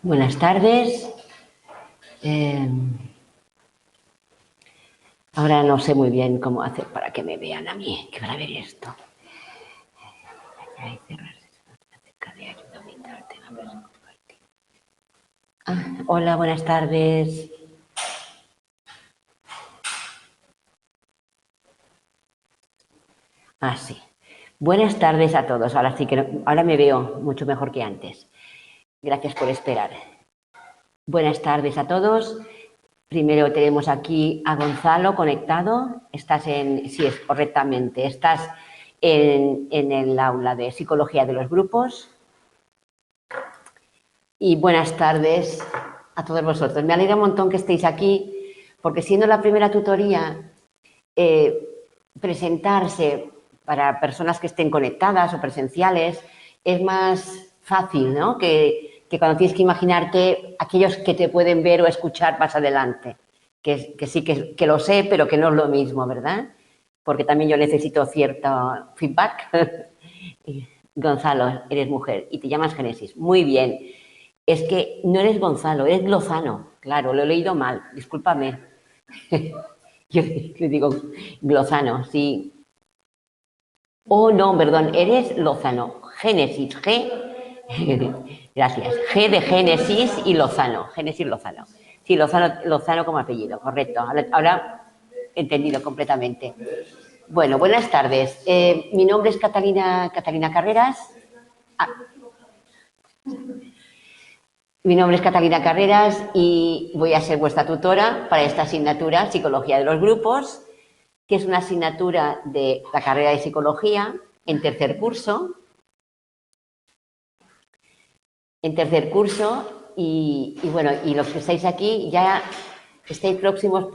Buenas tardes. Ahora no sé muy bien cómo hacer para que me vean a mí, que van a ver esto. Hola, buenas tardes. Sí. Buenas tardes a todos. Ahora sí que ahora me veo mucho mejor que antes. Gracias por esperar. Buenas tardes a todos. Primero tenemos aquí a Gonzalo conectado. Estás en, sí, es correctamente. Estás en el aula de psicología de los grupos. Y buenas tardes a todos vosotros. Me alegra un montón que estéis aquí, porque siendo la primera tutoría, presentarse para personas que estén conectadas o presenciales es más fácil, ¿no? Que cuando tienes que imaginarte aquellos que te pueden ver o escuchar más adelante. Que sí que lo sé, pero que no es lo mismo, ¿verdad? Porque también yo necesito cierto feedback. Gonzalo, eres mujer y te llamas Génesis. Muy bien. Es que no eres Gonzalo, eres Lozano. Claro, lo he leído mal, discúlpame. Yo le digo Lozano, sí. Oh, no, perdón, eres Lozano. Génesis, G. Gracias. G de Génesis y Lozano. Génesis Lozano. Sí, Lozano como apellido, correcto. Ahora he entendido completamente. Bueno, buenas tardes. Mi nombre es Catalina Carreras. Mi nombre es Catalina Carreras y voy a ser vuestra tutora para esta asignatura, Psicología de los Grupos, que es una asignatura de la carrera de Psicología en tercer curso. Y bueno, y los que estáis aquí ya estáis próximos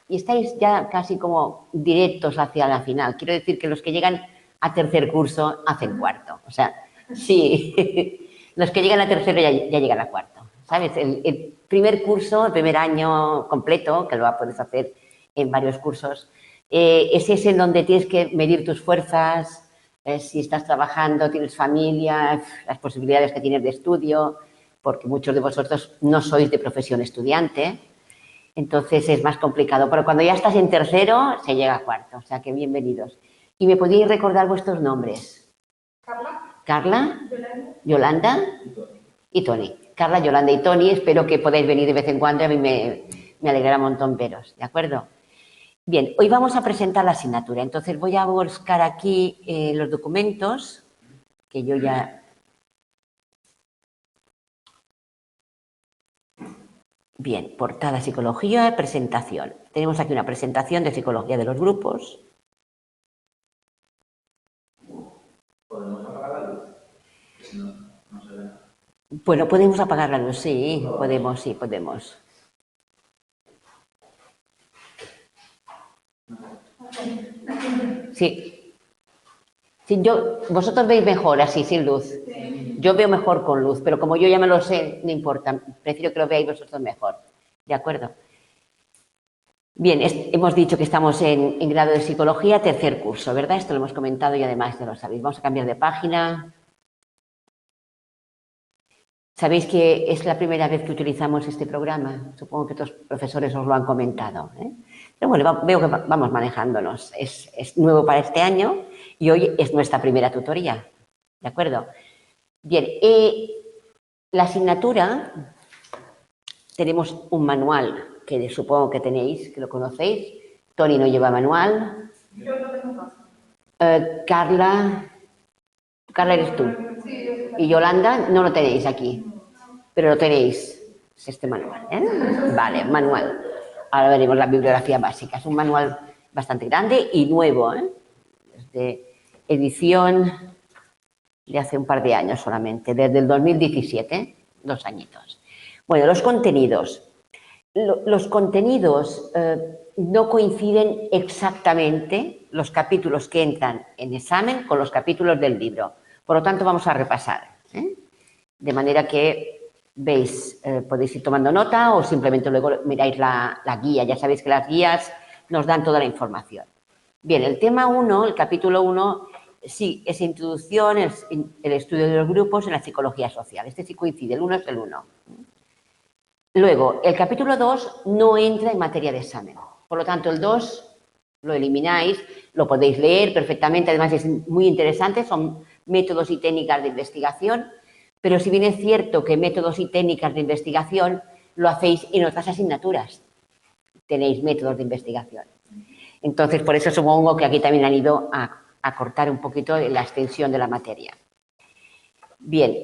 y estáis ya casi como directos hacia la final. Quiero decir que los que llegan a tercer curso hacen cuarto. O sea, sí, los que llegan a tercero ya llegan a cuarto. ¿Sabes? El primer curso, el primer año completo, que lo puedes hacer en varios cursos, es ese en donde tienes que medir tus fuerzas, si estás trabajando, tienes familia, las posibilidades que tienes de estudio, porque muchos de vosotros no sois de profesión estudiante, entonces es más complicado. Pero cuando ya estás en tercero, se llega a cuarto, o sea que bienvenidos. ¿Y me podéis recordar vuestros nombres? Carla, Yolanda y Tony. Carla, Yolanda y Tony, espero que podáis venir de vez en cuando, a mí me alegra un montón veros, ¿de acuerdo? Bien, hoy vamos a presentar la asignatura, entonces voy a buscar aquí los documentos, que yo ya... Bien, portada psicología, presentación. Tenemos aquí una presentación de psicología de los grupos. ¿Podemos apagar la luz? Si no, no se ve. Bueno, podemos apagar la luz, sí, podemos, sí, podemos. Sí. Sí, vosotros veis mejor así, sin luz. Yo veo mejor con luz, pero como yo ya me lo sé, no importa. Prefiero que lo veáis vosotros mejor. ¿De acuerdo? Bien, hemos dicho que estamos en grado de psicología, tercer curso, ¿verdad? Esto lo hemos comentado y además ya lo sabéis. Vamos a cambiar de página. Sabéis que es la primera vez que utilizamos este programa. Supongo que otros profesores os lo han comentado, ¿eh? Pero bueno, veo que vamos manejándonos. Es nuevo para este año y hoy es nuestra primera tutoría. ¿De acuerdo? Bien, la asignatura, tenemos un manual que supongo que tenéis, que lo conocéis. Tony no lleva manual. Yo lo tengo. Carla eres tú. Y Yolanda no lo tenéis aquí, pero lo tenéis. Es este manual, ¿eh? Vale, manual. Ahora veremos la bibliografía básica. Es un manual bastante grande y nuevo, ¿eh? Es de edición de hace un par de años solamente, desde el 2017, 2 añitos. Bueno, los contenidos. Los contenidos no coinciden exactamente los capítulos que entran en examen con los capítulos del libro. Por lo tanto, vamos a repasar, ¿eh? De manera que veis, podéis ir tomando nota o simplemente luego miráis la guía. Ya sabéis que las guías nos dan toda la información. Bien, el tema 1, el capítulo 1, sí, es introducción, es el estudio de los grupos en la psicología social. Este sí coincide, el 1 es el 1. Luego, el capítulo 2 no entra en materia de examen. Por lo tanto, el 2 lo elimináis, lo podéis leer perfectamente, además es muy interesante, son métodos y técnicas de investigación, pero si bien es cierto que métodos y técnicas de investigación lo hacéis en otras asignaturas, tenéis métodos de investigación. Entonces, por eso supongo que aquí también han ido a cortar un poquito la extensión de la materia. Bien,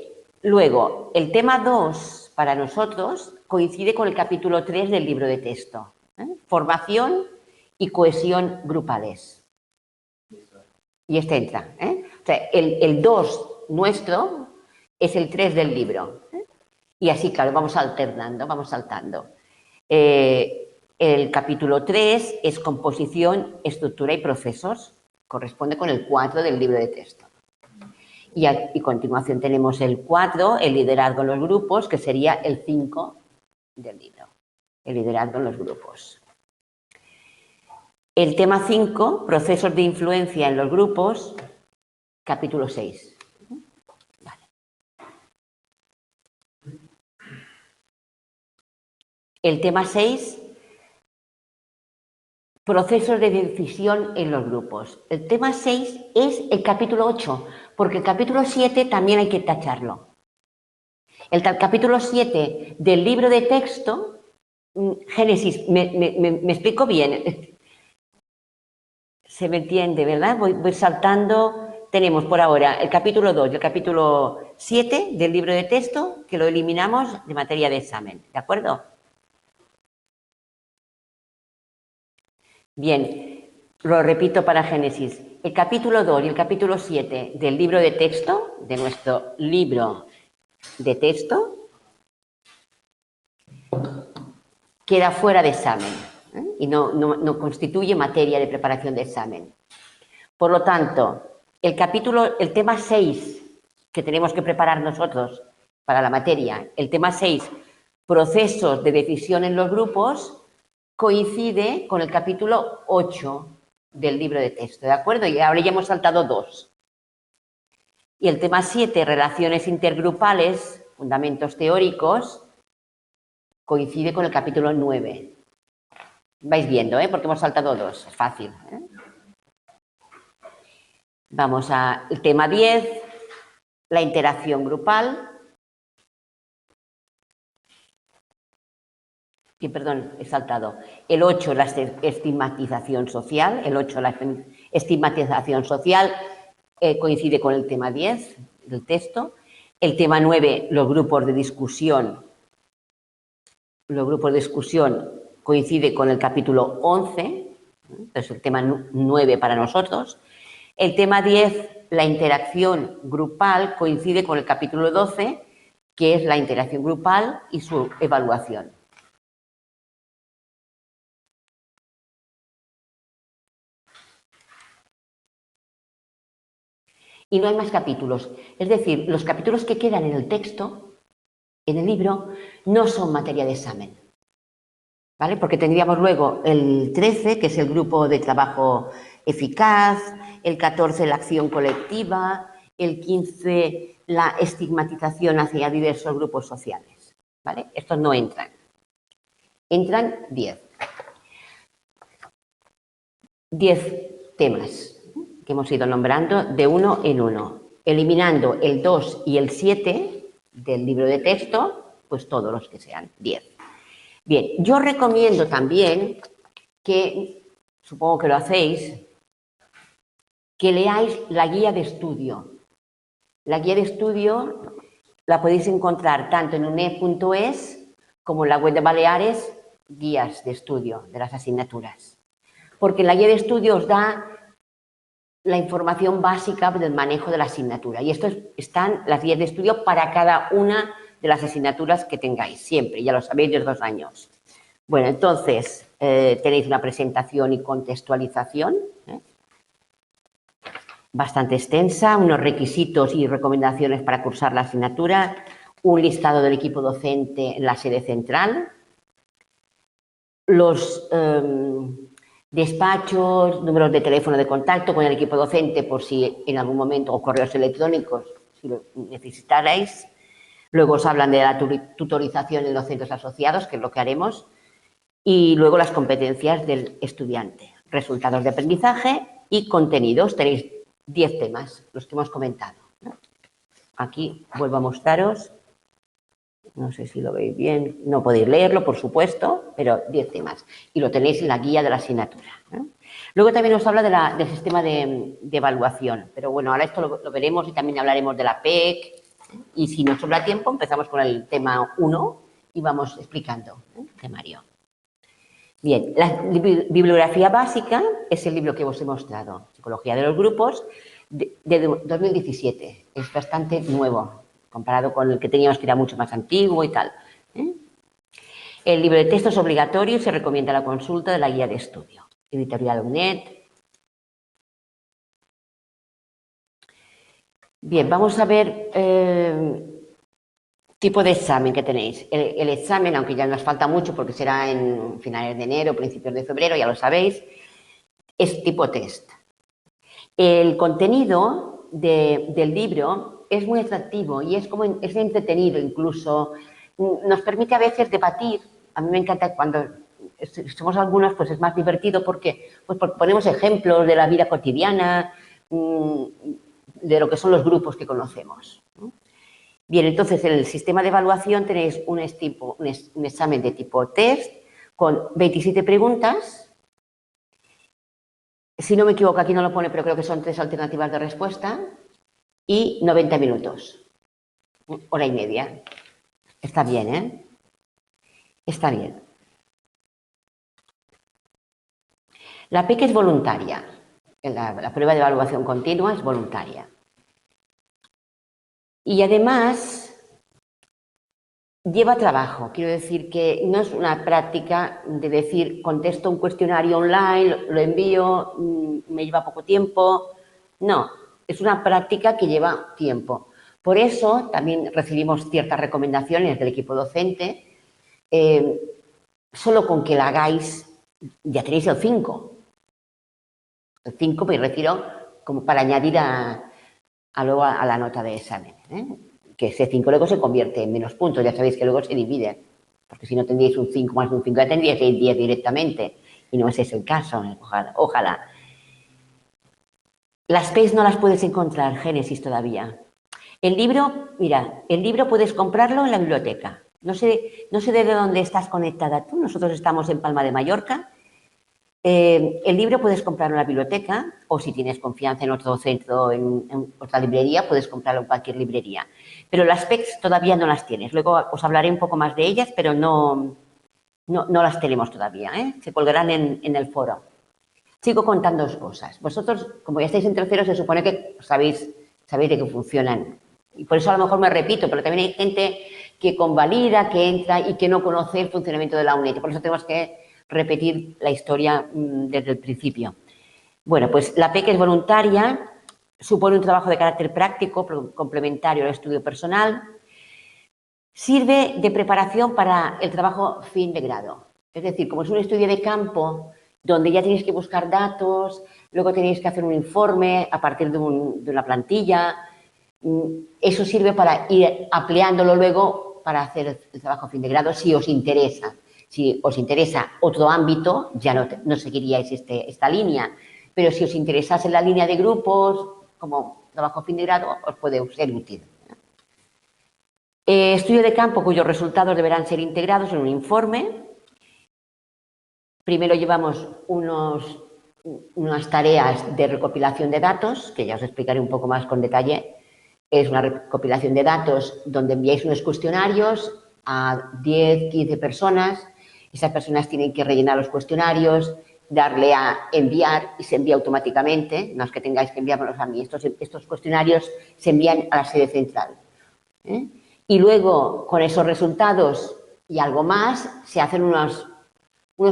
luego, el tema 2 para nosotros coincide con el capítulo 3 del libro de texto. Formación y cohesión grupales. Y este entra. O sea, el 2 nuestro es el 3 del libro. Y así, claro, vamos alternando, vamos saltando. El capítulo 3 es composición, estructura y procesos. Corresponde con el 4 del libro de texto. Y a continuación tenemos el 4, el liderazgo en los grupos, que sería el 5 del libro. El liderazgo en los grupos. El tema 5, procesos de influencia en los grupos, capítulo 6. Vale. El tema 6, procesos de decisión en los grupos. El tema 6 es el capítulo 8, porque el capítulo 7 también hay que tacharlo. El capítulo 7 del libro de texto, Génesis, ¿me explico bien? Se me entiende, ¿verdad? Voy saltando. Tenemos por ahora el capítulo 2 y el capítulo 7 del libro de texto, que lo eliminamos de materia de examen, ¿de acuerdo? Bien, lo repito para Génesis. El capítulo 2 y el capítulo 7 del libro de texto, de nuestro libro de texto, queda fuera de examen, y no constituye materia de preparación de examen. Por lo tanto, el tema 6 que tenemos que preparar nosotros para la materia, el tema 6, procesos de decisión en los grupos, coincide con el capítulo 8 del libro de texto, ¿de acuerdo? Y ahora ya hemos saltado 2. Y el tema 7, relaciones intergrupales, fundamentos teóricos, coincide con el capítulo 9. Vais viendo, porque hemos saltado 2, es fácil. Vamos al tema 10, la interacción grupal. Perdón, he saltado. El 8, la estigmatización social. El 8, la estigmatización social, coincide con el tema 10 del texto. El tema 9, los grupos de discusión. Los grupos de discusión coincide con el capítulo 11, es el tema 9 para nosotros. El tema 10, la interacción grupal, coincide con el capítulo 12, que es la interacción grupal y su evaluación. Y no hay más capítulos. Es decir, los capítulos que quedan en el texto, en el libro, no son materia de examen. ¿Vale? Porque tendríamos luego el 13, que es el grupo de trabajo eficaz, el 14, la acción colectiva, el 15, la estigmatización hacia diversos grupos sociales. ¿Vale? Estos no entran. Entran 10. 10 temas que hemos ido nombrando de uno en uno, eliminando el 2 y el 7 del libro de texto, pues todos los que sean 10. Bien, yo recomiendo también que, supongo que lo hacéis, que leáis la guía de estudio. La guía de estudio la podéis encontrar tanto en UNED.es como en la web de Baleares, guías de estudio de las asignaturas. Porque la guía de estudio os da la información básica del manejo de la asignatura. Y esto están las guías de estudio para cada una de las asignaturas que tengáis, siempre, ya lo sabéis, de 2 años. Bueno, entonces, tenéis una presentación y contextualización, bastante extensa, unos requisitos y recomendaciones para cursar la asignatura, un listado del equipo docente en la sede central, los despachos, números de teléfono de contacto con el equipo docente por si en algún momento, o correos electrónicos, si lo necesitarais. Luego os hablan de la tutorización en los centros asociados, que es lo que haremos, y luego las competencias del estudiante, resultados de aprendizaje y contenidos. Tenéis 10 temas, los que hemos comentado. Aquí vuelvo a mostraros. No sé si lo veis bien, no podéis leerlo, por supuesto, pero 10 temas. Y lo tenéis en la guía de la asignatura, ¿no? Luego también os habla del sistema de evaluación, pero bueno, ahora esto lo veremos y también hablaremos de la PEC. Y si nos sobra tiempo, empezamos con el tema 1 y vamos explicando, temario. Bien, la bibliografía básica es el libro que os he mostrado, Psicología de los grupos, de 2017. Es bastante nuevo, comparado con el que teníamos, que era mucho más antiguo y tal. El libro de textos obligatorio se recomienda la consulta de la guía de estudio. Editorial UNED. Bien, vamos a ver tipo de examen que tenéis. El examen, aunque ya nos falta mucho porque será en finales de enero, principios de febrero, ya lo sabéis, es tipo test. El contenido del libro es muy atractivo y es entretenido incluso. Nos permite a veces debatir. A mí me encanta cuando somos algunos, pues es más divertido porque ponemos ejemplos de la vida cotidiana, de lo que son los grupos que conocemos. Bien, entonces en el sistema de evaluación tenéis un examen de tipo test con 27 preguntas. Si no me equivoco, aquí no lo pone, pero creo que son 3 alternativas de respuesta y 90 minutos, hora y media. Está bien, ¿eh? Está bien. La PEC es voluntaria. La prueba de evaluación continua es voluntaria. Y además lleva trabajo. Quiero decir que no es una práctica de decir, contesto un cuestionario online, lo envío, me lleva poco tiempo. No, es una práctica que lleva tiempo. Por eso también recibimos ciertas recomendaciones del equipo docente. Solo con que la hagáis ya tenéis el 5. El 5 me refiero como para añadir luego a la nota de examen, ¿eh? Que ese 5 luego se convierte en menos puntos, ya sabéis que luego se divide, porque si no tendríais un 5 más un 5, ya tendríais el 10 directamente, y no ese es el caso, ojalá. Las PECs no las puedes encontrar, Génesis todavía. El libro, mira, el libro puedes comprarlo en la biblioteca. No sé desde dónde estás conectada tú, nosotros estamos en Palma de Mallorca. El libro puedes comprarlo en la biblioteca o si tienes confianza en otro centro, en otra librería, puedes comprarlo en cualquier librería. Pero las PECs todavía no las tienes. Luego os hablaré un poco más de ellas, pero no las tenemos todavía, ¿eh? Se colgarán en el foro. Sigo contándoos cosas. Vosotros, como ya estáis en tercero, se supone que sabéis de qué funcionan. Y por eso a lo mejor me repito, pero también hay gente que convalida, que entra y que no conoce el funcionamiento de la UNED. Por eso tenemos que repetir la historia desde el principio. Bueno, pues la PEC es voluntaria, supone un trabajo de carácter práctico, complementario al estudio personal, sirve de preparación para el trabajo fin de grado. Es decir, como es un estudio de campo donde ya tenéis que buscar datos, luego tenéis que hacer un informe a partir de una plantilla, eso sirve para ir ampliándolo luego para hacer el trabajo fin de grado si os interesa. Si os interesa otro ámbito, ya no seguiríais esta línea. Pero si os interesase la línea de grupos, como trabajo fin de grado, os puede ser útil. Estudio de campo cuyos resultados deberán ser integrados en un informe. Primero llevamos unas tareas de recopilación de datos, que ya os explicaré un poco más con detalle. Es una recopilación de datos donde enviáis unos cuestionarios a 10, 15 personas. Esas personas tienen que rellenar los cuestionarios, darle a enviar y se envía automáticamente. No es que tengáis que enviármelos a mí. Estos cuestionarios se envían a la sede central. Y luego, con esos resultados y algo más, se hacen unos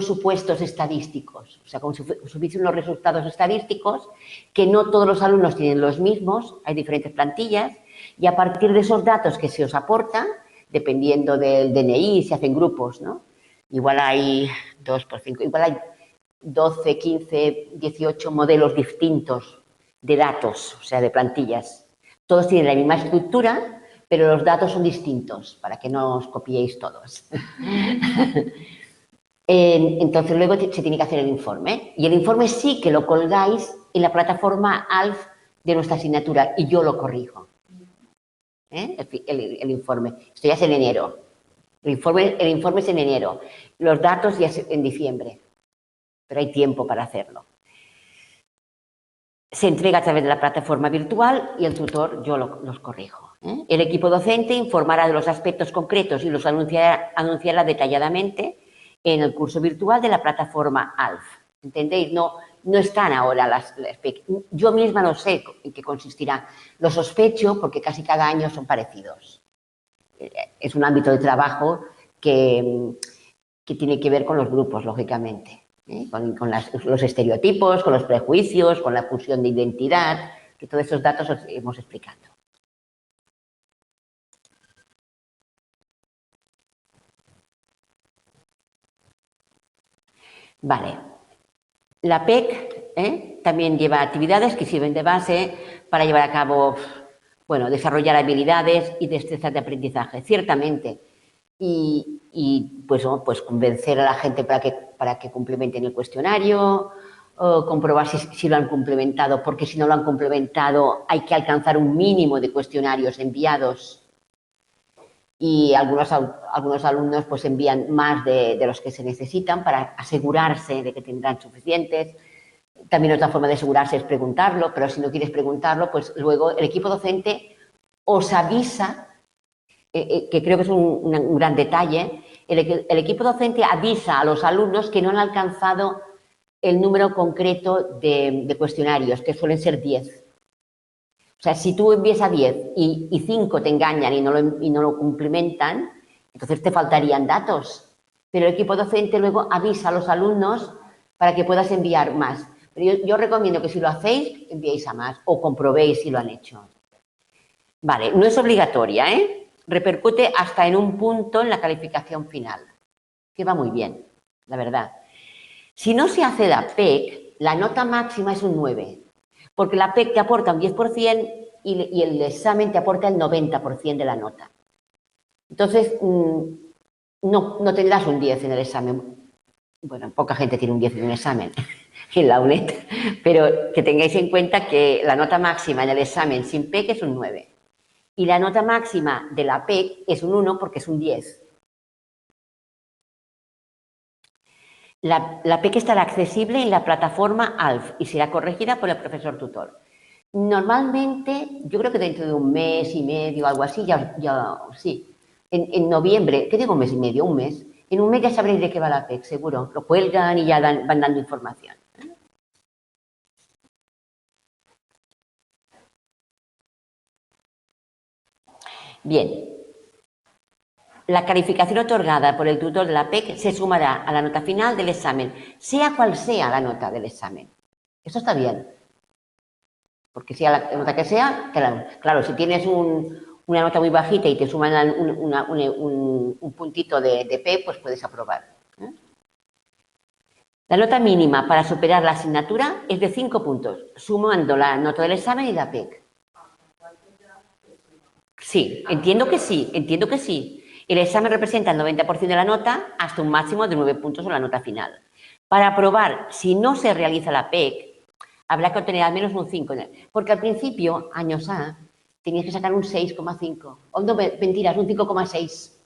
supuestos estadísticos. O sea, como si hubiesen unos resultados estadísticos que no todos los alumnos tienen los mismos. Hay diferentes plantillas Y a partir de esos datos que se os aportan, dependiendo del DNI, se hacen grupos, ¿no? Igual hay 2 por 5, igual hay 12, 15, 18 modelos distintos de datos, o sea, de plantillas. Todos tienen la misma estructura, pero los datos son distintos, para que no os copiéis todos. Entonces, luego se tiene que hacer el informe. Y el informe sí que lo colgáis en la plataforma ALF de nuestra asignatura y yo lo corrijo. El informe. Esto ya es en enero. El informe es en enero. Los datos ya es en diciembre. Pero hay tiempo para hacerlo. Se entrega a través de la plataforma virtual y el tutor yo los corrijo. El equipo docente informará de los aspectos concretos y los anunciará detalladamente en el curso virtual de la plataforma ALF. ¿Entendéis? No están ahora yo misma no sé en qué consistirá. Lo sospecho porque casi cada año son parecidos. Es un ámbito de trabajo que tiene que ver con los grupos, lógicamente. Con los estereotipos, con los prejuicios, con la fusión de identidad, que todos esos datos os hemos explicado. Vale. La PEC también lleva actividades que sirven de base para llevar a cabo, bueno, desarrollar habilidades y destrezas de aprendizaje, ciertamente. Y pues convencer a la gente para que complementen el cuestionario, o comprobar si lo han complementado, porque si no lo han complementado hay que alcanzar un mínimo de cuestionarios enviados y algunos alumnos pues envían más de los que se necesitan para asegurarse de que tendrán suficientes. También otra forma de asegurarse es preguntarlo, pero si no quieres preguntarlo, pues luego el equipo docente os avisa, que creo que es un gran detalle, el equipo docente avisa a los alumnos que no han alcanzado el número concreto de cuestionarios, que suelen ser 10. O sea, si tú envías a 10 y 5 te engañan y no lo cumplimentan, entonces te faltarían datos. Pero el equipo docente luego avisa a los alumnos para que puedas enviar más. Pero yo recomiendo que si lo hacéis, enviéis a más o comprobéis si lo han hecho. Vale, no es obligatoria, repercute hasta en un punto en la calificación final, que va muy bien, la verdad. Si no se hace la PEC, la nota máxima es un 9, porque la PEC te aporta un 10% y el examen te aporta el 90% de la nota. Entonces, no tendrás un 10 en el examen. Bueno, poca gente tiene un 10 en un examen, en la UNED, pero que tengáis en cuenta que la nota máxima en el examen sin PEC es un 9. Y la nota máxima de la PEC es un 1 porque es un 10. La PEC estará accesible en la plataforma ALF y será corregida por el profesor tutor. Normalmente, yo creo que dentro de un mes y medio, algo así, sí. En noviembre, ¿qué digo un mes y medio? Un mes. En un mes ya sabréis de qué va la PEC, seguro. Lo cuelgan y ya van dando información. Bien. La calificación otorgada por el tutor de la PEC se sumará a la nota final del examen, sea cual sea la nota del examen. Eso está bien. Porque sea la nota que sea, claro, si tienes una nota muy bajita y te suman un puntito de P, pues puedes aprobar. La nota mínima para superar la asignatura es de 5 puntos, sumando la nota del examen y la PEC. Sí, entiendo que sí. El examen representa el 90% de la nota hasta un máximo de 9 puntos en la nota final. Para aprobar, si no se realiza la PEC, habrá que obtener al menos un 5. Porque al principio, años A, tenías que sacar un 6,5. O no, mentiras, un 5,6.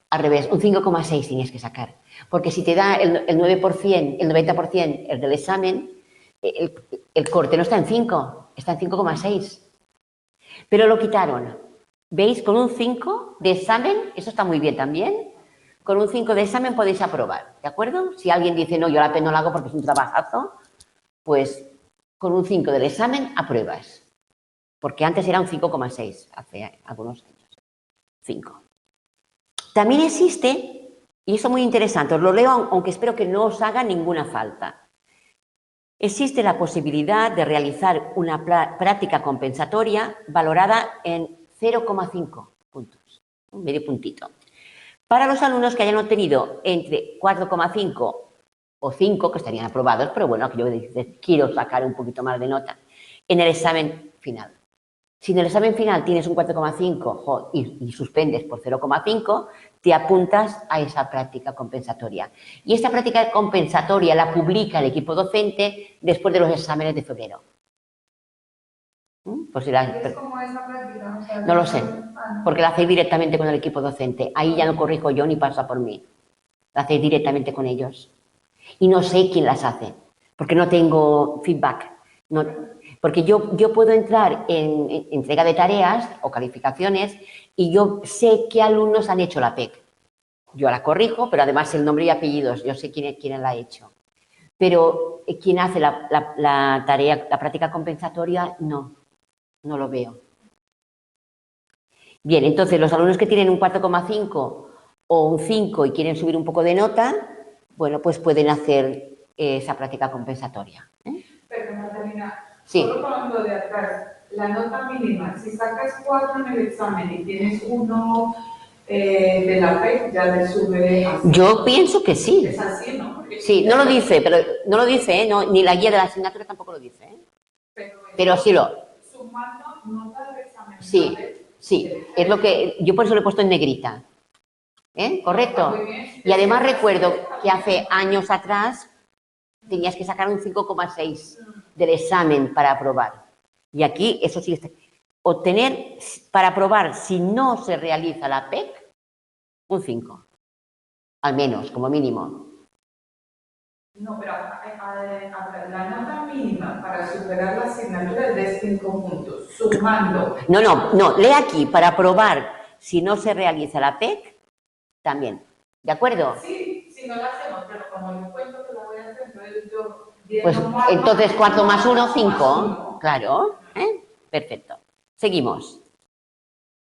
Al revés, un 5,6 tienes que sacar. Porque si te da el 9%, el 90% el del examen, el corte no está en 5, está en 5,6. Pero lo quitaron. ¿Veis? Con un 5 de examen, eso está muy bien también. Con un 5 de examen podéis aprobar, ¿de acuerdo? Si alguien dice, no, yo la PEC no la hago porque es un trabajazo, pues con un 5 del examen apruebas. Porque antes era un 5,6, hace algunos años. 5. También existe, y eso es muy interesante, os lo leo aunque espero que no os haga ninguna falta. Existe la posibilidad de realizar una práctica compensatoria valorada en 0,5 puntos, un medio puntito. Para los alumnos que hayan obtenido entre 4,5 o 5, que estarían aprobados, pero bueno, que yo quiero sacar un poquito más de nota, en el examen final. Si en el examen final tienes un 4,5 y suspendes por 0,5, te apuntas a esa práctica compensatoria. Y esta práctica compensatoria la publica el equipo docente después de los exámenes de febrero. Pues ¿Es como esa práctica? O sea, no lo sé, porque la hacéis directamente con el equipo docente. Ahí ya no corrijo yo ni pasa por mí. La hacéis directamente con ellos. Y no sé quién las hace, porque no tengo feedback. No, porque yo puedo entrar en entrega de tareas o calificaciones y yo sé qué alumnos han hecho la PEC. Yo la corrijo, pero además el nombre y apellidos, yo sé quién la ha hecho. Pero quien hace la tarea, la práctica compensatoria, no lo veo. Bien, entonces los alumnos que tienen un 4,5 o un 5 y quieren subir un poco de nota, bueno, pues pueden hacer esa práctica compensatoria. Pero, Catalina, sí. Solo con lo de atrás, la nota mínima, si sacas 4 en el examen y tienes 1 de la PEC, ya te sube así. Yo pienso que sí. Es así, ¿no? Porque sí, no lo dice, pero no lo dice, no, ni la guía de la asignatura tampoco lo dice. Pero sí lo... Sumando nota del examen. Sí, sí, es lo que... Yo por eso lo he puesto en negrita. ¿Correcto? Y además recuerdo que hace años atrás tenías que sacar un 5,6 del examen para aprobar. Y aquí, eso sí, obtener para aprobar, si no se realiza la PEC, un 5. Al menos, como mínimo. No, pero la nota mínima para superar la asignatura es de 5 puntos, sumando. No, lee aquí, para aprobar, si no se realiza la PEC, también. ¿De acuerdo? Sí, si no la hacemos, pero como yo cuento que la voy a hacer, entonces yo... Pues entonces 4 más 1, 5. Claro. Perfecto. Seguimos.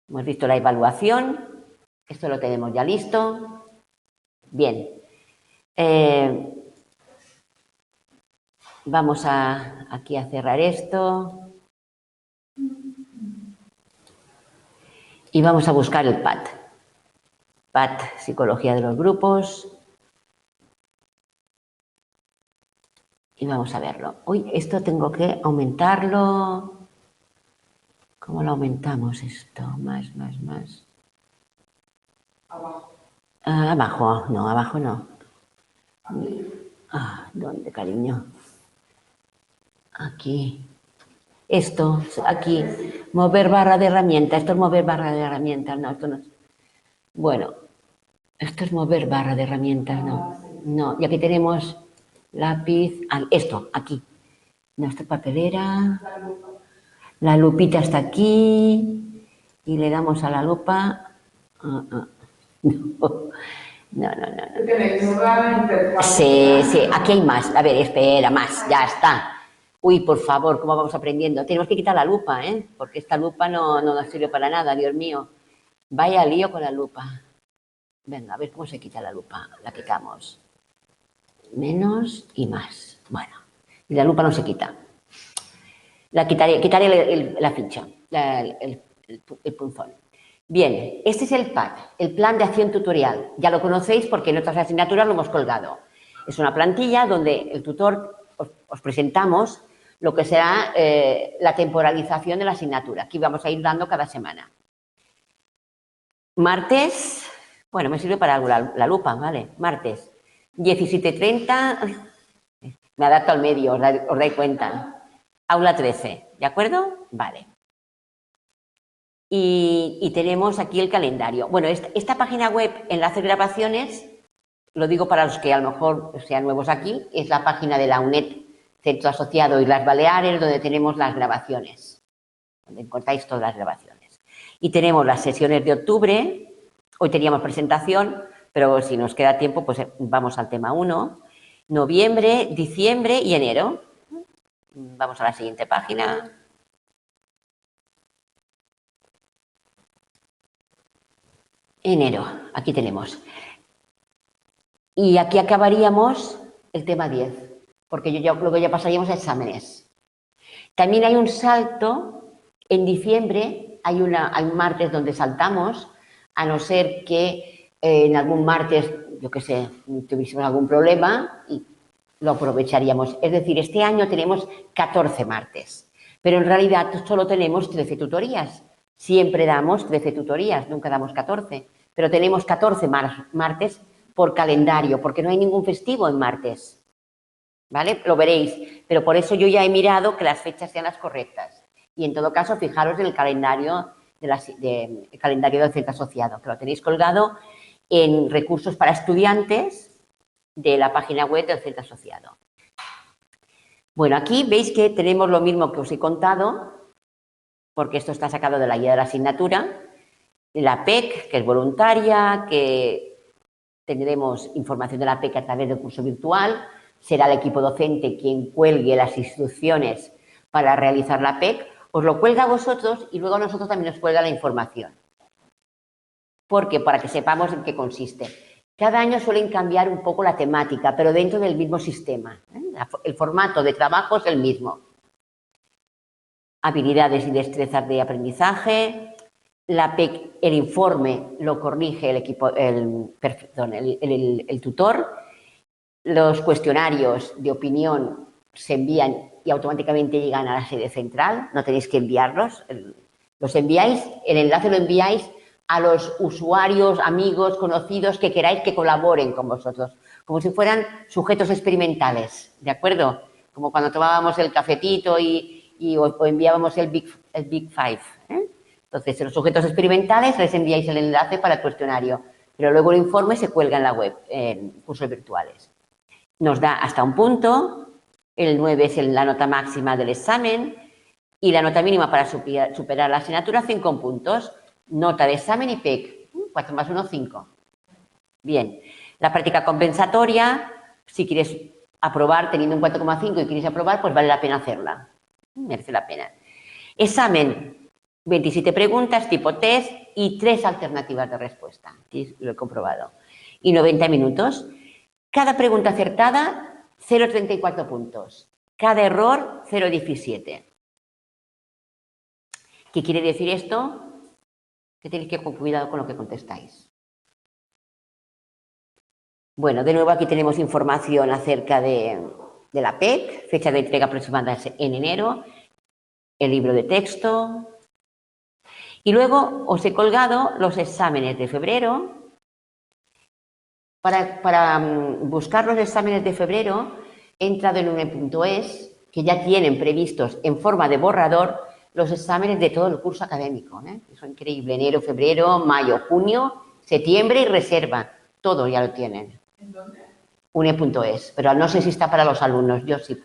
Hemos visto la evaluación. Esto lo tenemos ya listo. Bien. Vamos aquí a cerrar esto. Y vamos a buscar el PAT. PAT, Psicología de los Grupos. Y vamos a verlo. Uy, esto tengo que aumentarlo. ¿Cómo lo aumentamos esto? Más. Abajo. Abajo, no, abajo no. ¿Dónde, cariño? Aquí. Esto, aquí. Mover barra de herramienta. Esto es mover barra de herramientas. No, esto no es. Bueno, esto es mover barra de herramientas, no. No, y aquí tenemos lápiz. Esto, aquí. No, esto es papelera. La lupita está aquí. Y le damos a la lupa. No. Sí, aquí hay más. A ver, espera, más, ya está. Uy, por favor, ¿cómo vamos aprendiendo? Tenemos que quitar la lupa, porque esta lupa no nos sirve para nada, Dios mío. Vaya lío con la lupa. Venga, a ver cómo se quita la lupa. La quitamos. Menos y más. Bueno, y la lupa no se quita. Quitaré la ficha, el punzón. Bien, este es el PAT, el Plan de Acción Tutorial. Ya lo conocéis porque en otras asignaturas lo hemos colgado. Es una plantilla donde el tutor os presentamos lo que será la temporalización de la asignatura. Aquí vamos a ir dando cada semana. Martes, bueno, me sirve para la lupa, ¿vale? Martes, 17:30, me adapto al medio, os dais cuenta. Aula 13, ¿de acuerdo? Vale. Y tenemos aquí el calendario. Bueno, esta página web, Enlaces Grabaciones, lo digo para los que a lo mejor sean nuevos aquí, es la página de la UNED, Centro Asociado Islas Baleares, donde tenemos las grabaciones, donde encontráis todas las grabaciones. Y tenemos las sesiones de octubre, hoy teníamos presentación, pero si nos queda tiempo, pues vamos al tema 1, noviembre, diciembre y enero. Vamos a la siguiente página. Enero, aquí tenemos. Y aquí acabaríamos el tema 10, porque luego ya pasaríamos a exámenes. También hay un salto en diciembre hay un martes donde saltamos, a no ser que en algún martes, yo qué sé, tuviésemos algún problema y lo aprovecharíamos. Es decir, este año tenemos 14 martes, pero en realidad solo tenemos 13 tutorías. Siempre damos 13 tutorías, nunca damos 14, pero tenemos 14 martes por calendario, porque no hay ningún festivo en martes. ¿Vale? Lo veréis, pero por eso yo ya he mirado que las fechas sean las correctas. Y en todo caso, fijaros en el calendario el calendario del centro asociado, que lo tenéis colgado en recursos para estudiantes de la página web del centro asociado. Bueno, aquí veis que tenemos lo mismo que os he contado, porque esto está sacado de la guía de la asignatura, la PEC, que es voluntaria, que tendremos información de la PEC a través del curso virtual, será el equipo docente quien cuelgue las instrucciones para realizar la PEC, os lo cuelga a vosotros y luego a nosotros también nos cuelga la información. ¿Por qué? Para que sepamos en qué consiste. Cada año suelen cambiar un poco la temática, pero dentro del mismo sistema. El formato de trabajo es el mismo. Habilidades y destrezas de aprendizaje. La PEC, el informe lo corrige el tutor. Los cuestionarios de opinión se envían y automáticamente llegan a la sede central, no tenéis que enviarlos, los enviáis, el enlace lo enviáis a los usuarios, amigos, conocidos que queráis que colaboren con vosotros, como si fueran sujetos experimentales, ¿de acuerdo? Como cuando tomábamos el cafetito o enviábamos el Big Five, ¿eh? Entonces, los sujetos experimentales les enviáis el enlace para el cuestionario, pero luego el informe se cuelga en la web, en cursos virtuales. Nos da hasta un punto, el 9 es la nota máxima del examen y la nota mínima para superar la asignatura, 5 puntos. Nota de examen y PEC, 4 más 1, 5. Bien, la práctica compensatoria, si quieres aprobar teniendo un 4,5 y quieres aprobar, pues vale la pena hacerla, merece la pena. Examen, 27 preguntas tipo test y 3 alternativas de respuesta, lo he comprobado, y 90 minutos. Cada pregunta acertada, 0,34 puntos. Cada error, 0,17. ¿Qué quiere decir esto? Que tenéis que tener cuidado con lo que contestáis. Bueno, de nuevo aquí tenemos información acerca de la PEC, fecha de entrega aproximada en enero, el libro de texto. Y luego os he colgado los exámenes de febrero. Para buscar los exámenes de febrero, he entrado en une.es, que ya tienen previstos en forma de borrador los exámenes de todo el curso académico, ¿eh? Eso es increíble. Enero, febrero, mayo, junio, septiembre y reserva. Todo ya lo tienen. ¿En dónde? Une.es, pero no sé si está para los alumnos, yo sí,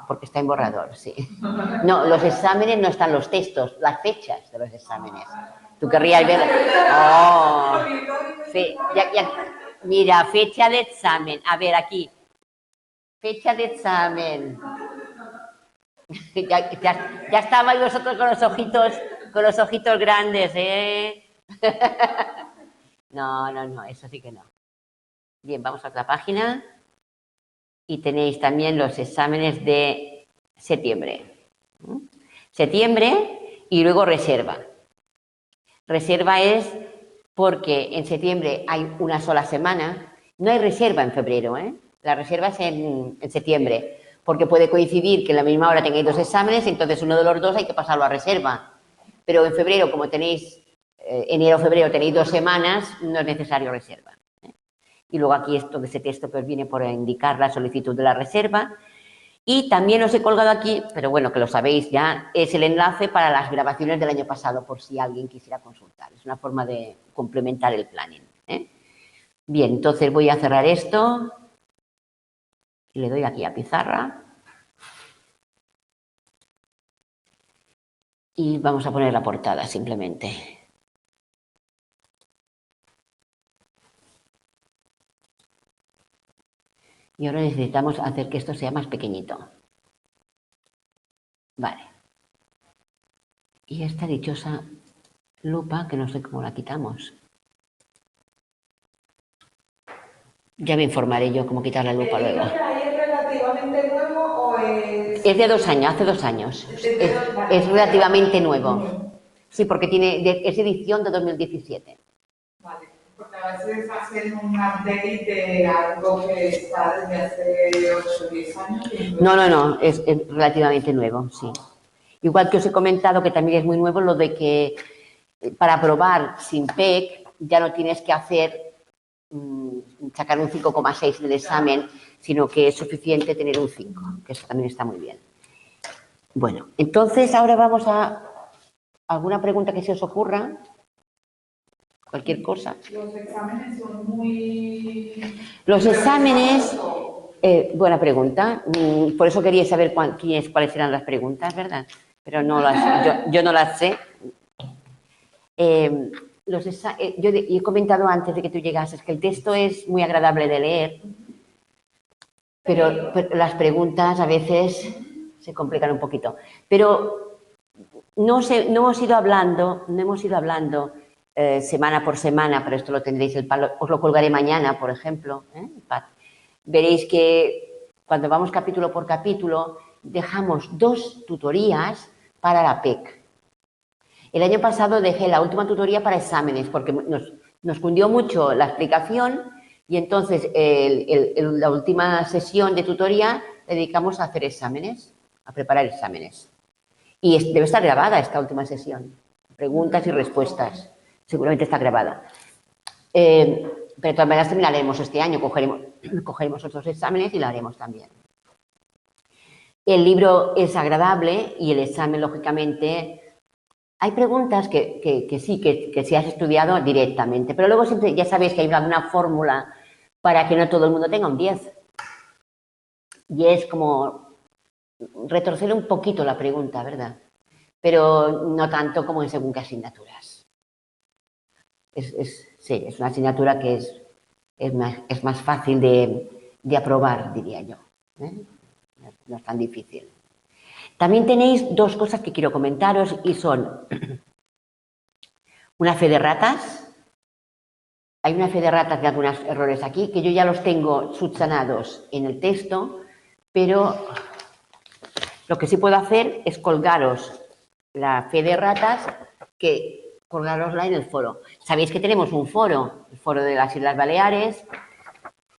porque está en borrador, sí. No, los exámenes no están los textos, las fechas de los exámenes. Tú querrías ver... ¡Oh! Mira, fecha de examen. A ver, aquí. Fecha de examen. Ya estabais vosotros con los ojitos grandes, ¿eh? No, eso sí que no. Bien, vamos a otra página. Y tenéis también los exámenes de septiembre. Septiembre y luego reserva. Reserva es porque en septiembre hay una sola semana. No hay reserva en febrero, ¿eh? La reserva es en septiembre, porque puede coincidir que en la misma hora tengáis 2 exámenes, entonces uno de los 2 hay que pasarlo a reserva. Pero en febrero, como tenéis, enero o febrero tenéis 2 semanas, no es necesario reserva. Y luego aquí esto de ese texto que os viene por indicar la solicitud de la reserva. Y también os he colgado aquí, pero bueno, que lo sabéis ya, es el enlace para las grabaciones del año pasado, por si alguien quisiera consultar. Es una forma de complementar el planning, ¿eh? Bien, entonces voy a cerrar esto. Y le doy aquí a pizarra. Y vamos a poner la portada simplemente. Y ahora necesitamos hacer que esto sea más pequeñito. Vale. Y esta dichosa lupa, que no sé cómo la quitamos. Ya me informaré yo cómo quitar la lupa luego. ¿Es relativamente nuevo o es...? Es de 2 años, hace 2 años. Es relativamente nuevo. Sí, porque es edición de 2017. Vale, porque a veces hacen un update de algo que está desde hace 8 o 10 años. No, es relativamente nuevo, sí. Igual que os he comentado que también es muy nuevo lo de que para aprobar sin PEC ya no tienes que sacar un 5,6 del examen, sino que es suficiente tener un 5, que eso también está muy bien. Bueno, entonces ahora vamos a alguna pregunta que se os ocurra, cualquier cosa. Los exámenes son muy... Los exámenes, buena pregunta, por eso quería saber cuáles eran las preguntas, ¿verdad? Pero no yo no las sé. Yo he comentado antes de que tú llegases que el texto es muy agradable de leer, pero las preguntas a veces se complican un poquito. Pero no hemos ido hablando semana por semana, pero esto lo tendréis, os lo colgaré mañana, por ejemplo. Veréis que cuando vamos capítulo por capítulo dejamos 2 tutorías para la PEC. El año pasado dejé la última tutoría para exámenes porque nos cundió mucho la explicación y entonces la última sesión de tutoría la dedicamos a hacer exámenes, a preparar exámenes. Y debe estar grabada esta última sesión, preguntas y respuestas, seguramente está grabada. Pero de todas maneras también la haremos este año, cogeremos otros exámenes y la haremos también. El libro es agradable y el examen, lógicamente... Hay preguntas que sí, que si has estudiado directamente, pero luego siempre ya sabéis que hay una fórmula para que no todo el mundo tenga un 10. Y es como retorcer un poquito la pregunta, ¿verdad? Pero no tanto como en según qué asignaturas. Sí, es una asignatura que es más fácil de aprobar, diría yo. No es tan difícil. También tenéis 2 cosas que quiero comentaros y son una fe de ratas. Hay una fe de ratas de algunos errores aquí que yo ya los tengo subsanados en el texto, pero lo que sí puedo hacer es colgaros la fe de ratas, colgarosla en el foro. Sabéis que tenemos un foro, el foro de las Islas Baleares.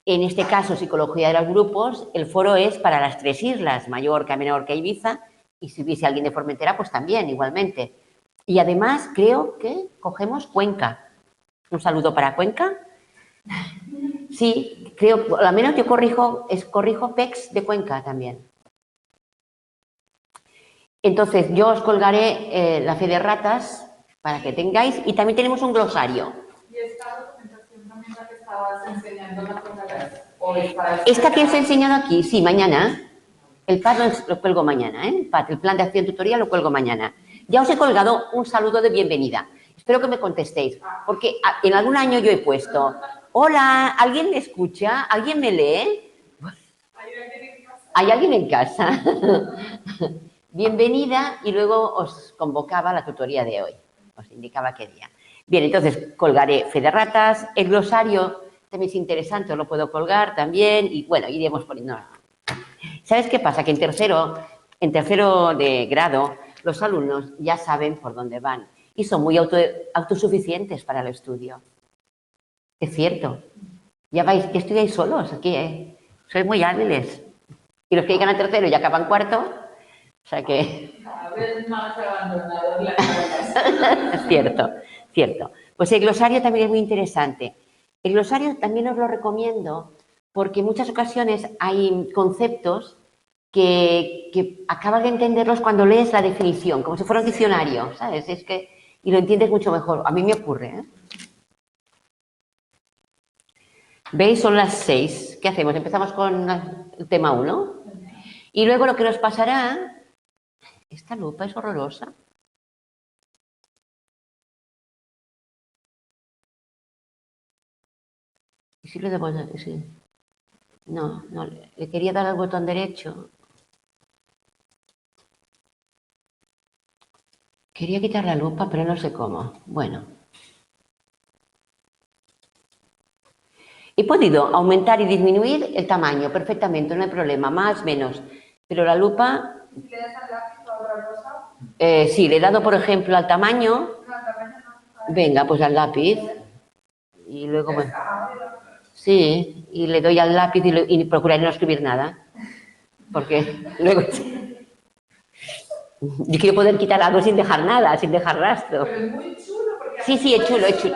En este caso, Psicología de los Grupos, el foro es para las 3 islas, Mallorca, Menorca y Ibiza, y si hubiese alguien de Formentera, pues también, igualmente. Y además, creo que cogemos Cuenca. Un saludo para Cuenca. Sí, creo, al menos yo corrijo PECs de Cuenca también. Entonces, yo os colgaré la fe de ratas para que tengáis, y también tenemos un glosario. ¿Y esta documentación también la que estabas enseñando la colgarás? ¿Esta que os he enseñado aquí? Sí, mañana. El PAD lo cuelgo mañana, ¿eh? El plan de acción tutorial lo cuelgo mañana. Ya os he colgado un saludo de bienvenida. Espero que me contestéis, porque en algún año yo he puesto, hola, ¿alguien me escucha? ¿Alguien me lee? ¿Hay alguien en casa? Bienvenida, y luego os convocaba a la tutoría de hoy. Os indicaba qué día. Bien, entonces colgaré fe de ratas. El glosario también es interesante, os lo puedo colgar también. Y bueno, iremos poniendo... ¿Sabes qué pasa? Que en tercero de grado los alumnos ya saben por dónde van y son muy autosuficientes para el estudio. Es cierto. Ya estudiáis solos aquí, ¿eh? Sois muy hábiles. Y los que llegan a tercero y acaban cuarto, o sea que... Cada vez más abandonados las carreras. Es cierto. Pues el glosario también es muy interesante. El glosario también os lo recomiendo porque en muchas ocasiones hay conceptos que acabas de entenderlos cuando lees la definición, como si fuera un diccionario, ¿sabes? Y lo entiendes mucho mejor. A mí me ocurre, ¿eh? ¿Veis? Son las 6. ¿Qué hacemos? Empezamos con el tema 1. Y luego lo que nos pasará... Esta lupa es horrorosa. ¿Y si le debo...? Sí. No, le quería dar al botón derecho. Quería quitar la lupa, pero no sé cómo. Bueno. He podido aumentar y disminuir el tamaño perfectamente, no hay problema, más, menos. Pero la lupa... ¿Si le das al lápiz o a otra cosa? Sí, le he dado, por ejemplo, al tamaño. Venga, pues al lápiz. Y luego, bueno, sí, y le doy al lápiz y procuraré no escribir nada. Porque luego... Yo quiero poder quitar algo sin dejar nada, sin dejar rastro. Pero es muy chulo porque Sí, es chulo, es chulo.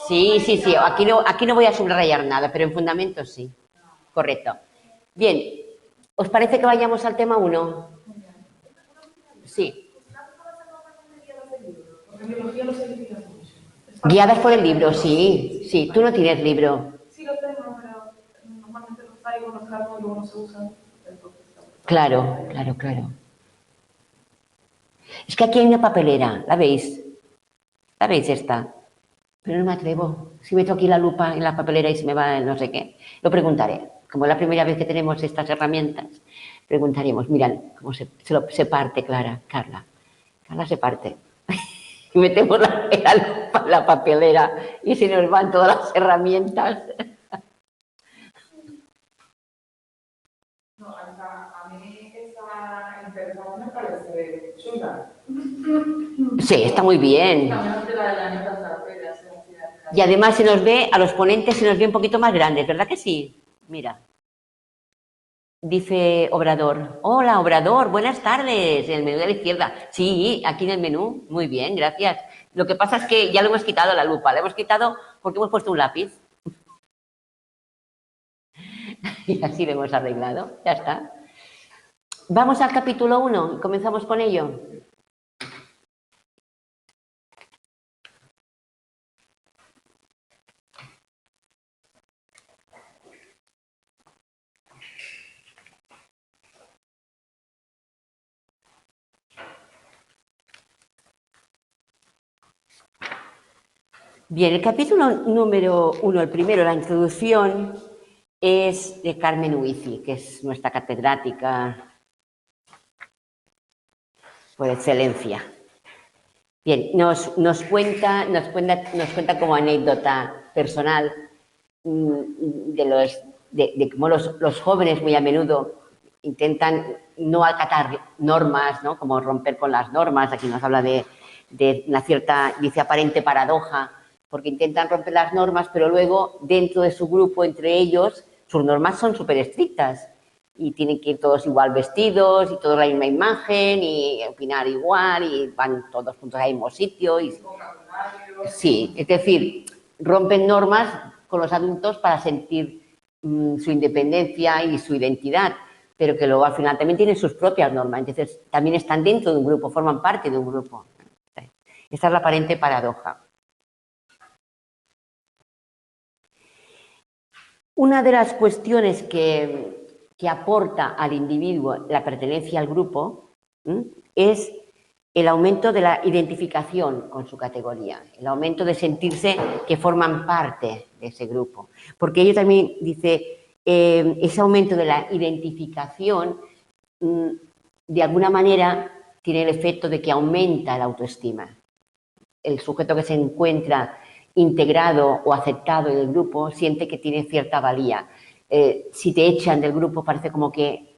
Sí, aquí no voy a subrayar nada, pero en fundamentos sí. Correcto. Bien, ¿os parece que vayamos al tema 1? Sí. Guiadas por el libro, sí. Sí, tú no tienes libro. Sí, lo tengo, pero normalmente los traigo, los cargo y luego no se usan. Claro, claro, claro. Es que aquí hay una papelera, ¿la veis? ¿La veis esta? Pero no me atrevo. Si meto aquí la lupa en la papelera y se me va el no sé qué, lo preguntaré. Como es la primera vez que tenemos estas herramientas, preguntaremos, mirad cómo se parte Carla. Carla se parte. Y metemos la lupa en la papelera y se nos van todas las herramientas. No, a mí esa interfaz me parece chula. Sí, está muy bien. Y además se nos ve, a los ponentes se nos ve un poquito más grandes, ¿verdad que sí? Mira. Dice Obrador. Hola, Obrador, buenas tardes. En el menú de la izquierda. Sí, aquí en el menú. Muy bien, gracias. Lo que pasa es que ya lo hemos quitado la lupa. La hemos quitado porque hemos puesto un lápiz. Y así lo hemos arreglado. Ya está. Vamos al capítulo 1 y comenzamos con ello. Bien, el capítulo número 1, el primero, la introducción, es de Carmen Huici, que es nuestra catedrática por excelencia. Bien, nos cuenta como anécdota personal de cómo los jóvenes muy a menudo intentan no acatar normas, ¿no? Como romper con las normas. Aquí nos habla de una cierta, dice, aparente paradoja, porque intentan romper las normas, pero luego dentro de su grupo, entre ellos, sus normas son súper estrictas y tienen que ir todos igual vestidos y todos la misma imagen y opinar igual y van todos juntos al mismo sitio. Sí, es decir, rompen normas con los adultos para sentir su independencia y su identidad, pero que luego al final también tienen sus propias normas, entonces también están dentro de un grupo, forman parte de un grupo. Esta es la aparente paradoja. Una de las cuestiones que aporta al individuo la pertenencia al grupo es el aumento de la identificación con su categoría, el aumento de sentirse que forman parte de ese grupo. Porque ello también dice, ese aumento de la identificación, de alguna manera, tiene el efecto de que aumenta la autoestima. El sujeto que se encuentra integrado o aceptado en el grupo siente que tiene cierta valía. Si te echan del grupo parece como que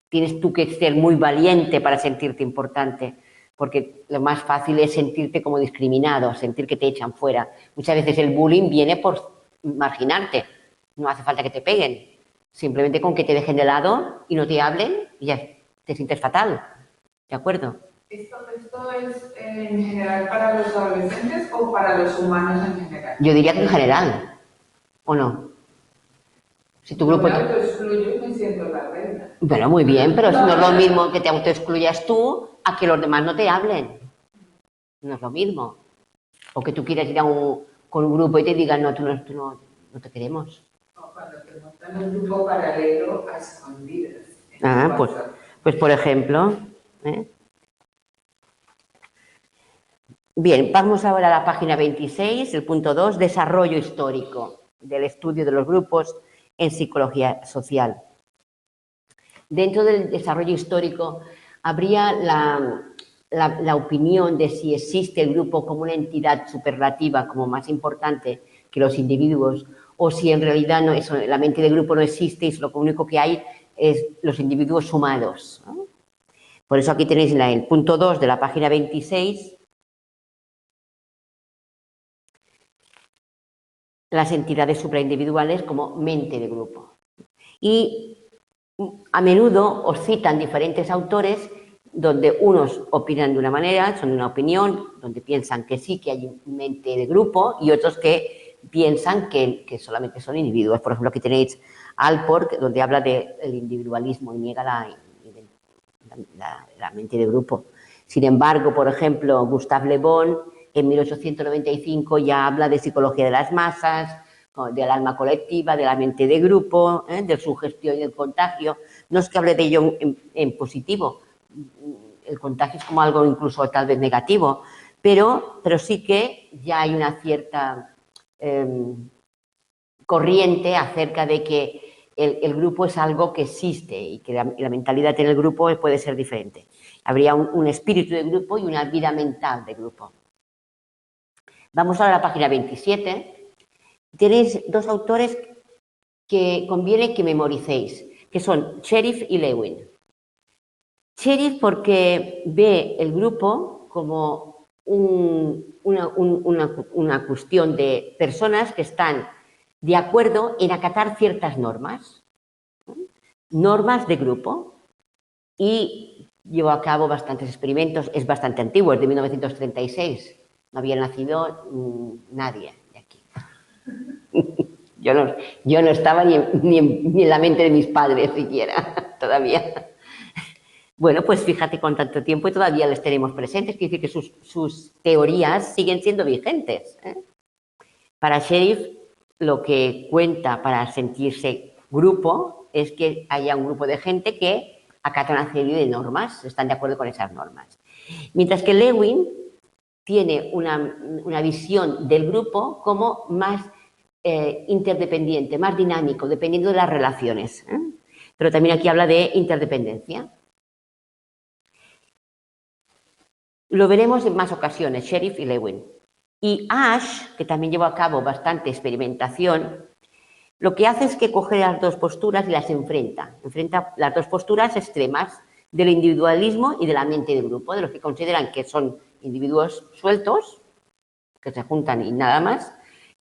tienes tú que ser muy valiente para sentirte importante, porque lo más fácil es sentirte como discriminado, sentir que te echan fuera. Muchas veces el bullying viene por marginarte, no hace falta que te peguen, simplemente con que te dejen de lado y no te hablen y ya te sientes fatal, ¿de acuerdo? ¿Esto es en general para los adolescentes o para los humanos en general? Yo diría que en general, ¿o no? Si tu grupo... Yo me autoexcluyo y me siento la reina. Bueno, muy bien, pero no es lo mismo que te autoexcluyas tú a que los demás no te hablen. No es lo mismo. O que tú quieras ir con un grupo y te digan, no, tú no te queremos. O cuando te montan un grupo paralelo a escondidas. Ah, pues por ejemplo. Bien, vamos ahora a la página 26, el punto 2, desarrollo histórico del estudio de los grupos en psicología social. Dentro del desarrollo histórico habría la opinión de si existe el grupo como una entidad superlativa, como más importante que los individuos, o si en realidad no, la mente del grupo no existe y lo único que hay es los individuos sumados, ¿no? Por eso aquí tenéis en el punto 2 de la página 26 las entidades supraindividuales como mente de grupo. Y a menudo os citan diferentes autores donde unos opinan de una manera, son de una opinión, donde piensan que sí que hay mente de grupo y otros que piensan que solamente son individuos. Por ejemplo, aquí tenéis Alport, donde habla del individualismo y niega la mente de grupo. Sin embargo, por ejemplo, Gustave Le Bon en 1895 ya habla de psicología de las masas, del alma colectiva, de la mente de grupo, de sugestión y del contagio. No es que hable de ello en positivo, el contagio es como algo incluso tal vez negativo, pero sí que ya hay una cierta corriente acerca de que el grupo es algo que existe y que la mentalidad en el grupo puede ser diferente. Habría un espíritu de grupo y una vida mental de grupo. Vamos ahora a la página 27. Tenéis dos autores que conviene que memoricéis, que son Cherif y Lewin. Cherif porque ve el grupo como una cuestión de personas que están de acuerdo en acatar ciertas normas, normas de grupo, y llevó a cabo bastantes experimentos, es bastante antiguo, es de 1936, no había nacido nadie de aquí. Yo no estaba ni en la mente de mis padres siquiera, todavía. Bueno, pues fíjate con tanto tiempo y todavía les tenemos presentes, quiere decir que sus teorías siguen siendo vigentes. Para Cherif, lo que cuenta para sentirse grupo es que haya un grupo de gente que acata una serie de normas, están de acuerdo con esas normas. Mientras que Lewin tiene una visión del grupo como más interdependiente, más dinámico, dependiendo de las relaciones. Pero también aquí habla de interdependencia. Lo veremos en más ocasiones, Cherif y Lewin. Y Ash, que también llevó a cabo bastante experimentación, lo que hace es que coge las dos posturas y las enfrenta. Enfrenta las dos posturas extremas del individualismo y de la mente de grupo, de los que consideran que son individuos sueltos, que se juntan y nada más,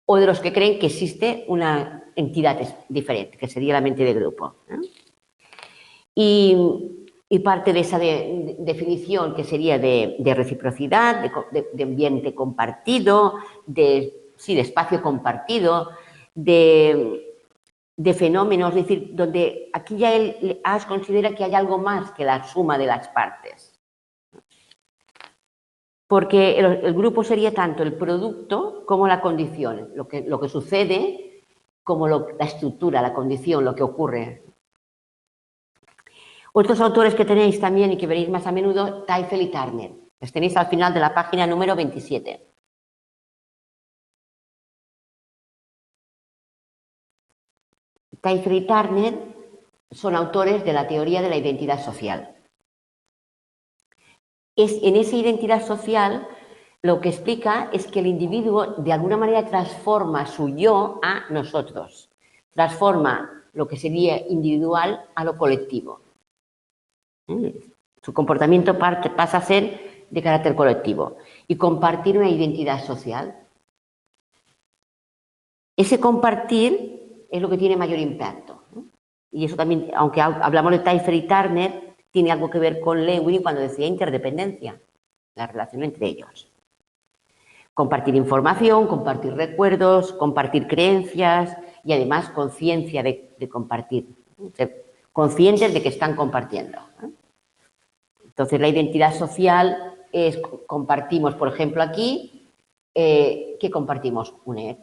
o de los que creen que existe una entidad diferente, que sería la mente de grupo. Y parte de esa definición que sería de reciprocidad, de ambiente compartido, de espacio compartido, de fenómenos, es decir, donde aquí ya Ash considera que hay algo más que la suma de las partes. Porque el grupo sería tanto el producto como la condición, lo que sucede como la estructura, la condición, lo que ocurre. Otros autores que tenéis también y que veréis más a menudo, Teifel y Turner. Los tenéis al final de la página número 27. Teifel y Turner son autores de la teoría de la identidad social. En esa identidad social lo que explica es que el individuo de alguna manera transforma su yo a nosotros, transforma lo que sería individual a lo colectivo. Su comportamiento pasa a ser de carácter colectivo y compartir una identidad social. Ese compartir es lo que tiene mayor impacto. Y eso también, aunque hablamos de Teifel y Turner, tiene algo que ver con Lewin cuando decía interdependencia, la relación entre ellos. Compartir información, compartir recuerdos, compartir creencias y además conciencia de compartir. Ser conscientes de que están compartiendo. Entonces, la identidad social es, compartimos, por ejemplo, aquí, ¿qué compartimos? UNED.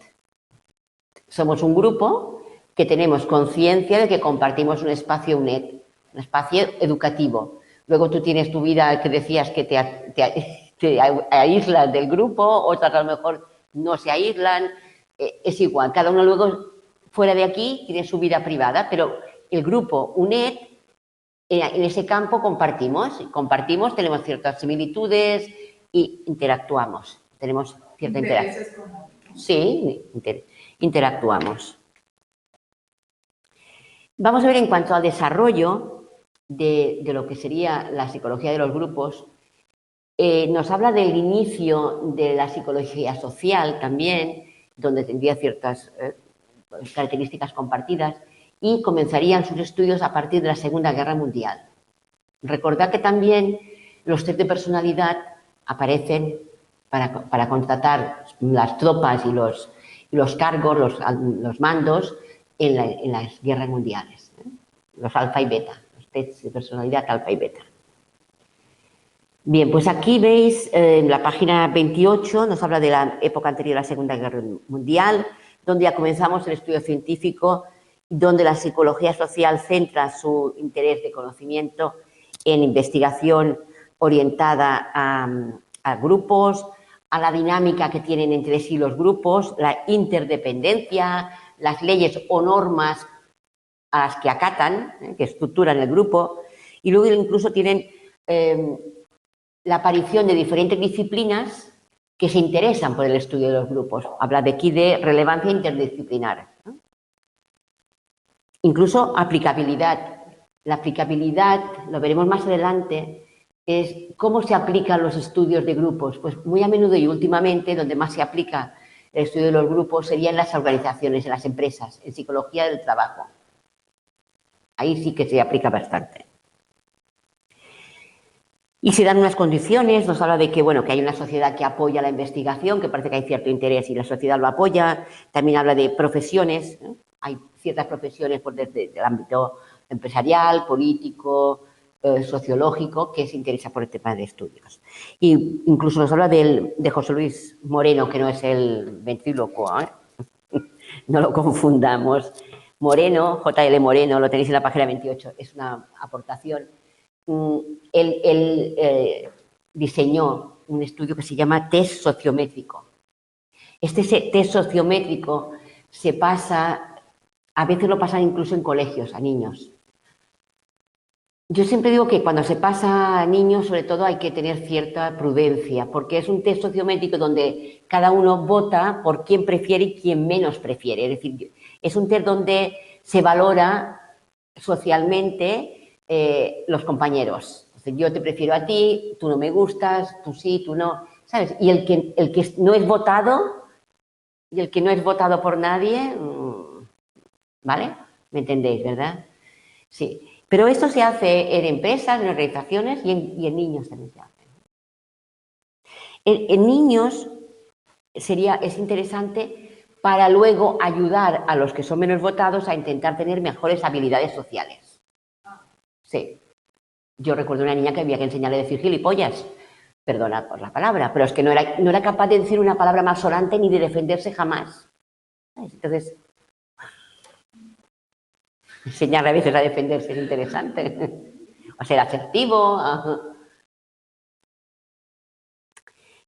Somos un grupo que tenemos conciencia de que compartimos un espacio UNED, un espacio educativo. Luego tú tienes tu vida que decías que te aíslas del grupo, otras a lo mejor no se aíslan, es igual. Cada uno luego, fuera de aquí, tiene su vida privada, pero el grupo UNED, en ese campo compartimos, tenemos ciertas similitudes y interactuamos. Tenemos cierta interacción. Sí, interactuamos. Vamos a ver en cuanto al desarrollo, de lo que sería la psicología de los grupos, nos habla del inicio de la psicología social también, donde tendría ciertas características compartidas, y comenzarían sus estudios a partir de la Segunda Guerra Mundial. Recordad que también los test de personalidad aparecen para constatar las tropas y los cargos, los mandos en las guerras mundiales, los alfa y beta, los test de personalidad alfa y beta. Bien, pues aquí veis en la página 28 nos habla de la época anterior a la Segunda Guerra Mundial, donde ya comenzamos el estudio científico, donde la psicología social centra su interés de conocimiento en investigación orientada a grupos, a la dinámica que tienen entre sí los grupos, la interdependencia, las leyes o normas a las que acatan, que estructuran el grupo, y luego incluso tienen la aparición de diferentes disciplinas que se interesan por el estudio de los grupos. Habla de aquí de relevancia interdisciplinar, ¿no? Incluso aplicabilidad. La aplicabilidad, lo veremos más adelante, es cómo se aplican los estudios de grupos. Pues muy a menudo y últimamente, donde más se aplica el estudio de los grupos sería en las organizaciones, en las empresas, en psicología del trabajo. Ahí sí que se aplica bastante. Y se dan unas condiciones, nos habla de que, bueno, que hay una sociedad que apoya la investigación, que parece que hay cierto interés y la sociedad lo apoya. También habla de profesiones, ¿no? Hay ciertas profesiones pues, desde el ámbito empresarial, político, sociológico, que se interesa por el tema de estudios. Y incluso nos habla de José Luis Moreno, que no es el ventrílocuo, ¿eh? No lo confundamos. Moreno, J.L. Moreno, lo tenéis en la página 28, es una aportación. Él diseñó un estudio que se llama test sociométrico. Este test sociométrico se pasa, a veces lo pasan incluso en colegios a niños. Yo siempre digo que cuando se pasa a niños, sobre todo hay que tener cierta prudencia, porque es un test sociométrico donde cada uno vota por quién prefiere y quién menos prefiere. Es decir, es un test donde se valora socialmente los compañeros. Entonces, yo te prefiero a ti, tú no me gustas, tú sí, tú no, ¿sabes? Y el que no es votado y el que no es votado por nadie, ¿vale? ¿Me entendéis, verdad? Sí. Pero esto se hace en empresas, en organizaciones y en niños también se hace. En niños es interesante para luego ayudar a los que son menos votados a intentar tener mejores habilidades sociales. Sí. Yo recuerdo una niña que había que enseñarle a decir gilipollas, perdona por la palabra, pero es que no era capaz de decir una palabra malsonante ni de defenderse jamás. Entonces, enseñarle a veces a defenderse es interesante. O ser asertivo. Ajá.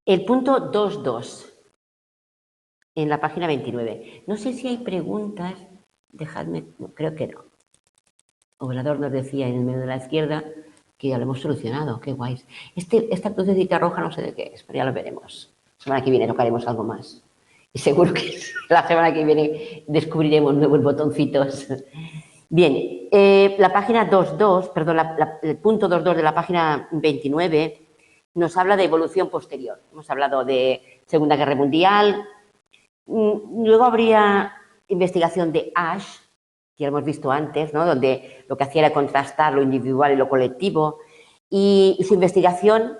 El punto 2.2, en la página 29. No sé si hay preguntas, dejadme, no, creo que no. Obrador nos decía en el medio de la izquierda que ya lo hemos solucionado, qué guays. Esta crucecita roja no sé de qué es, pero ya lo veremos. La semana que viene tocaremos algo más. Y seguro que la semana que viene descubriremos nuevos botoncitos. Bien, la página 2.2, perdón, el punto 2.2 de la página 29 nos habla de evolución posterior. Hemos hablado de Segunda Guerra Mundial. Luego habría investigación de Ash, que ya hemos visto antes, ¿no? Donde lo que hacía era contrastar lo individual y lo colectivo. Y su investigación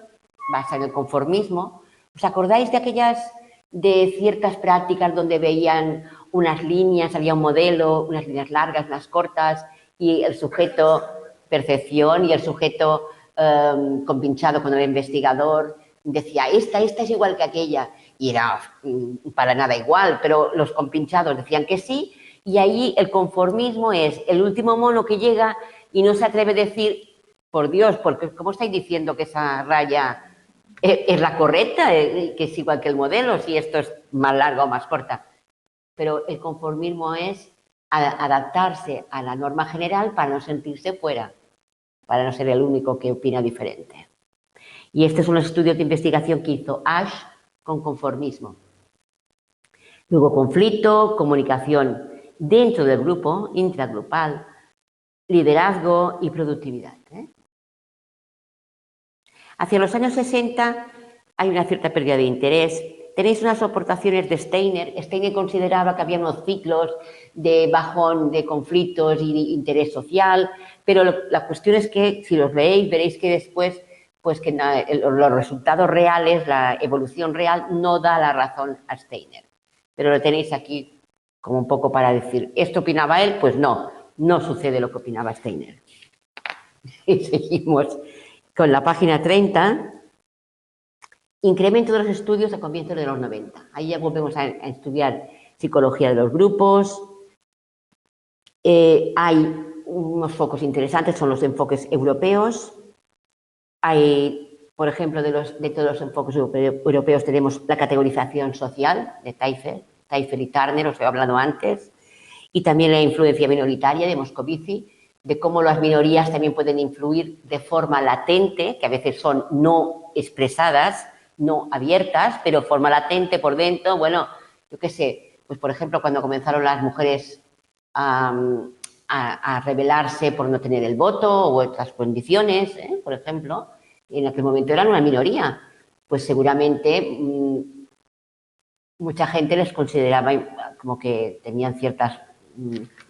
basa en el conformismo. ¿Os acordáis de ciertas prácticas donde veían unas líneas, había un modelo, unas líneas largas, unas cortas, y el sujeto, percepción, y el sujeto compinchado con el investigador, decía, esta es igual que aquella, y era para nada igual, pero los compinchados decían que sí, y ahí el conformismo es el último mono que llega y no se atreve a decir, por Dios, porque ¿cómo estáis diciendo que esa raya es la correcta, que es igual que el modelo, si esto es más larga o más corta? Pero el conformismo es adaptarse a la norma general para no sentirse fuera, para no ser el único que opina diferente. Y este es un estudio de investigación que hizo Ash con conformismo. Luego conflicto, comunicación dentro del grupo, intragrupal, liderazgo y productividad. Hacia los años 60 hay una cierta pérdida de interés. Tenéis unas aportaciones de Steiner. Steiner consideraba que había unos ciclos de bajón de conflictos y de interés social, pero la cuestión es que, si los leéis, veréis que después, pues que los resultados reales, la evolución real, no da la razón a Steiner. Pero lo tenéis aquí como un poco para decir, ¿esto opinaba él? Pues no, no sucede lo que opinaba Steiner. Y seguimos con la página 30. Incremento de los estudios a comienzos de los 90. Ahí ya volvemos a estudiar psicología de los grupos. Hay unos focos interesantes, son los enfoques europeos. Hay, por ejemplo, de todos los enfoques europeos tenemos la categorización social de Taifel y Turner, os he hablado antes, y también la influencia minoritaria de Moscovici, de cómo las minorías también pueden influir de forma latente, que a veces son no expresadas, no abiertas, pero forma latente por dentro. Bueno, yo qué sé, pues por ejemplo, cuando comenzaron las mujeres a rebelarse por no tener el voto u otras condiciones, por ejemplo, en aquel momento eran una minoría, pues seguramente mucha gente les consideraba como que tenían ciertas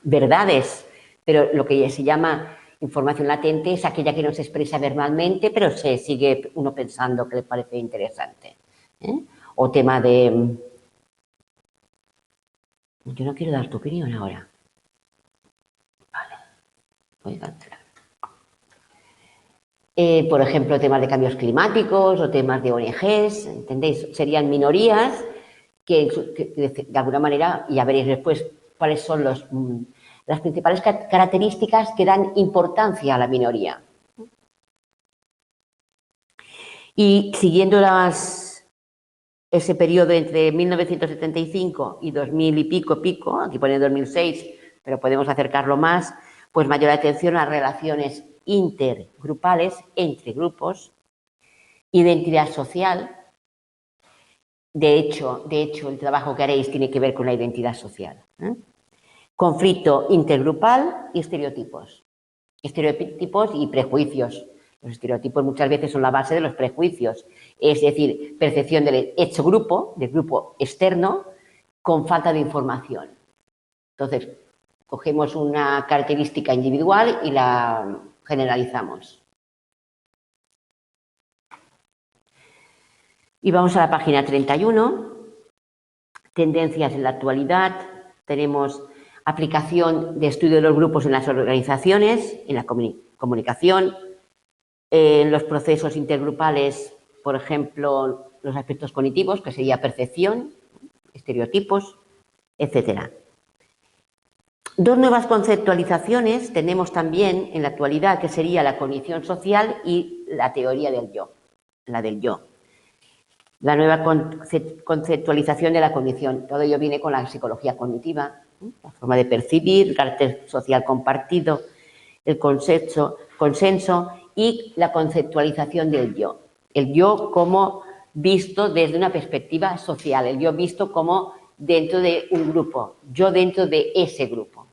verdades, pero lo que se llama información latente es aquella que no se expresa verbalmente, pero se sigue uno pensando que le parece interesante. O tema de... Yo no quiero dar tu opinión ahora. Vale. Voy a cancelar. Por ejemplo, temas de cambios climáticos o temas de ONGs, ¿entendéis? Serían minorías que de alguna manera, ya veréis después cuáles son las principales características que dan importancia a la minoría. Y siguiendo ese periodo entre 1975 y 2000 y pico, aquí pone 2006, pero podemos acercarlo más, pues mayor atención a relaciones intergrupales, entre grupos, identidad social. De hecho, el trabajo que haréis tiene que ver con la identidad social. Conflicto intergrupal y estereotipos. Estereotipos y prejuicios. Los estereotipos muchas veces son la base de los prejuicios. Es decir, percepción del hecho grupo, del grupo externo, con falta de información. Entonces, cogemos una característica individual y la generalizamos. Y vamos a la página 31. Tendencias en la actualidad. Tenemos aplicación de estudio de los grupos en las organizaciones, en la comunicación, en los procesos intergrupales, por ejemplo, los aspectos cognitivos, que sería percepción, estereotipos, etc. Dos nuevas conceptualizaciones tenemos también en la actualidad, que sería la cognición social y la teoría del yo, la del yo. La nueva conceptualización de la cognición. Todo ello viene con la psicología cognitiva, la forma de percibir, el carácter social compartido, el consenso y la conceptualización del yo. El yo como visto desde una perspectiva social, el yo visto como dentro de un grupo, yo dentro de ese grupo.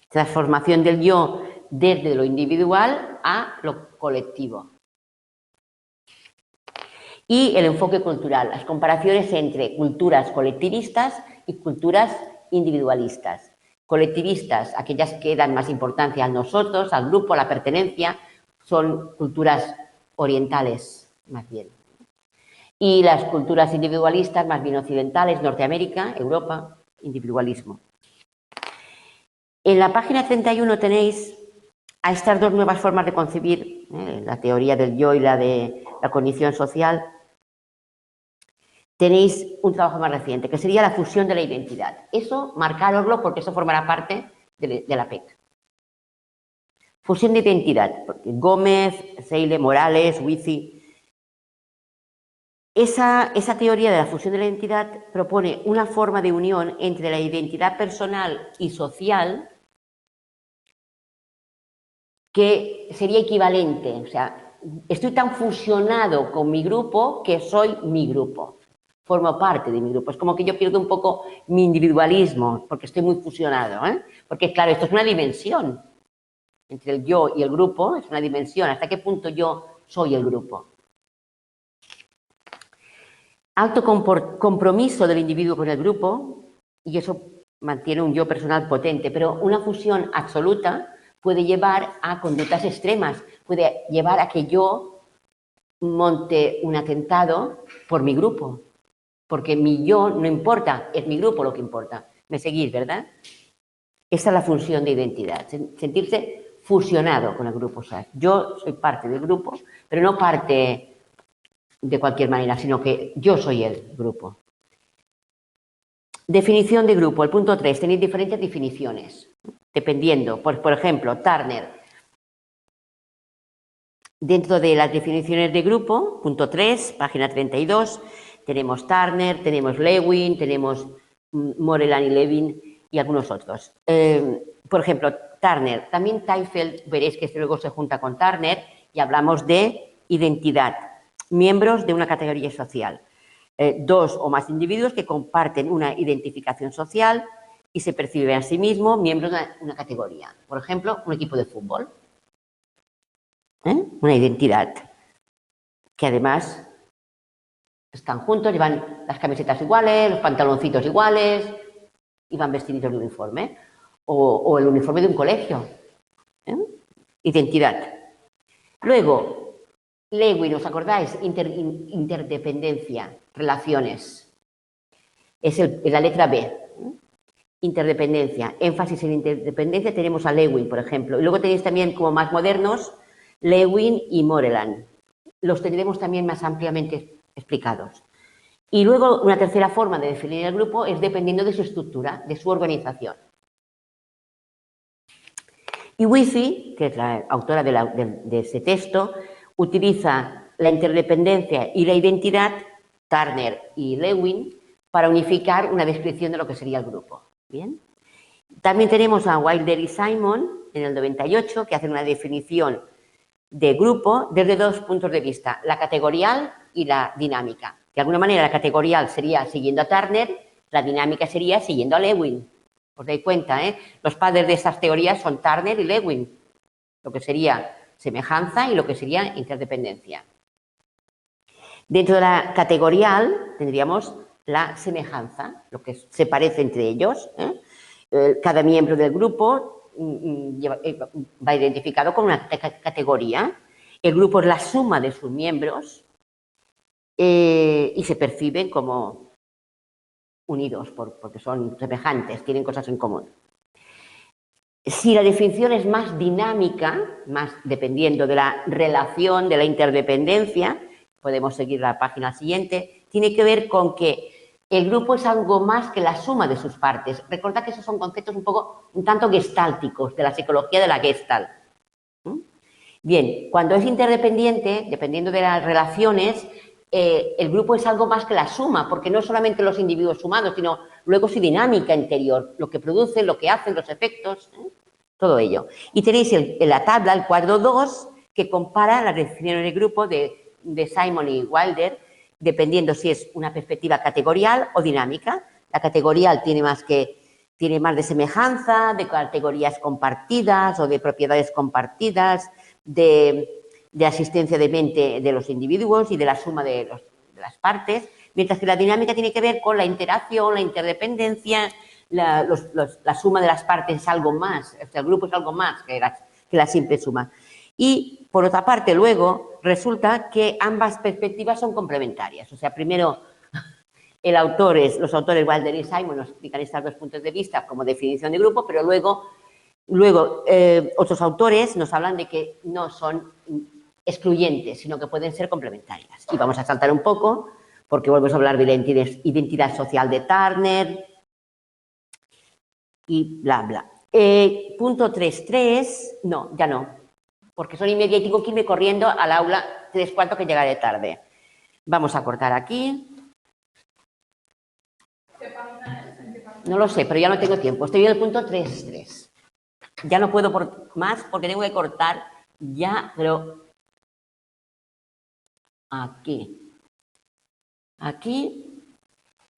Transformación del yo desde lo individual a lo colectivo. Y el enfoque cultural, las comparaciones entre culturas colectivistas y culturas individualistas. Colectivistas, aquellas que dan más importancia a nosotros, al grupo, a la pertenencia, son culturas orientales, más bien. Y las culturas individualistas, más bien occidentales, Norteamérica, Europa, individualismo. En la página 31 tenéis a estas dos nuevas formas de concebir, la teoría del yo y la de la cognición social. Tenéis un trabajo más reciente, que sería la fusión de la identidad. Eso, marcároslo, porque eso formará parte de la PEC. Fusión de identidad, porque Gómez, Seile, Morales, Wizzi. Esa teoría de la fusión de la identidad propone una forma de unión entre la identidad personal y social que sería equivalente. O sea, estoy tan fusionado con mi grupo que soy mi grupo. Formo parte de mi grupo. Es como que yo pierdo un poco mi individualismo porque estoy muy fusionado. Porque, claro, esto es una dimensión. entre el yo y el grupo, es una dimensión, hasta qué punto yo soy el grupo. Alto compromiso del individuo con el grupo, y eso mantiene un yo personal potente, pero una fusión absoluta puede llevar a conductas extremas, puede llevar a que yo monte un atentado por mi grupo, porque mi yo no importa, es mi grupo lo que importa. ¿Me seguís, verdad? Esa es la función de identidad, sentirse fusionado con el grupo. O sea, yo soy parte del grupo, pero no parte de cualquier manera, sino que yo soy el grupo. Definición de grupo, el punto 3, tenéis diferentes definiciones, dependiendo. Por ejemplo, Turner, dentro de las definiciones de grupo, punto 3, página 32, tenemos Turner, tenemos Lewin, tenemos Moreland y Levin y algunos otros. Por ejemplo, Turner, también Teifel, veréis que luego se junta con Turner y hablamos de identidad, miembros de una categoría social. Dos o más individuos que comparten una identificación social y se perciben a sí mismos miembros de una categoría. Por ejemplo, un equipo de fútbol. Una identidad que además están juntos, llevan las camisetas iguales, los pantaloncitos iguales y van vestiditos de uniforme. O el uniforme de un colegio. Identidad. Luego, Lewin, ¿os acordáis? Interdependencia, relaciones. Es la letra B. Interdependencia, énfasis en interdependencia, tenemos a Lewin, por ejemplo. Y luego tenéis también, como más modernos, Lewin y Moreland. Los tendremos también más ampliamente explicados. Y luego, una tercera forma de definir el grupo es dependiendo de su estructura, de su organización. Y Withy, que es la autora de ese texto, utiliza la interdependencia y la identidad, Turner y Lewin, para unificar una descripción de lo que sería el grupo. ¿Bien? También tenemos a Wilder y Simon, en el 98, que hacen una definición de grupo desde dos puntos de vista, la categorial y la dinámica. De alguna manera, la categorial sería siguiendo a Turner, la dinámica sería siguiendo a Lewin. Os dais cuenta, los padres de esas teorías son Turner y Lewin, lo que sería semejanza y lo que sería interdependencia. Dentro de la categorial tendríamos la semejanza, lo que se parece entre ellos. Cada miembro del grupo va identificado con una categoría. El grupo es la suma de sus miembros y se perciben como unidos porque son semejantes, tienen cosas en común. Si la definición es más dinámica, más dependiendo de la relación, de la interdependencia, podemos seguir la página siguiente, tiene que ver con que el grupo es algo más que la suma de sus partes. Recordad que esos son conceptos un tanto gestálticos, de la psicología de la Gestalt. Bien, cuando es interdependiente, dependiendo de las relaciones, el grupo es algo más que la suma, porque no solamente los individuos sumados, sino luego su dinámica interior, lo que producen, lo que hacen, los efectos, todo ello. Y tenéis en la tabla el cuadro 2, que compara las definiciones de grupo de Simon y Wilder, dependiendo si es una perspectiva categorial o dinámica. La categorial tiene más de semejanza, de categorías compartidas o de propiedades compartidas, de asistencia de mente de los individuos y de la suma de las partes, mientras que la dinámica tiene que ver con la interacción, la interdependencia, la suma de las partes es algo más, o sea, el grupo es algo más que la simple suma. Y, por otra parte, luego resulta que ambas perspectivas son complementarias. O sea, primero, los autores Wilder y Simon nos explican estos dos puntos de vista como definición de grupo, pero luego otros autores nos hablan de que no son excluyentes, sino que pueden ser complementarias. Y vamos a saltar un poco, porque volvemos a hablar de la identidad social de Turner y bla, bla. Punto 3.3, no, ya no, porque son inmediatos y tengo que irme corriendo al aula 3/4 que llegaré tarde. Vamos a cortar aquí. ¿Qué página es? ¿En qué página? No lo sé, pero ya no tengo tiempo. Estoy en el punto 3.3. Ya no puedo más porque tengo que cortar ya, pero aquí. Aquí,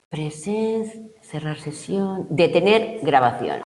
presencia, cerrar sesión, detener grabación.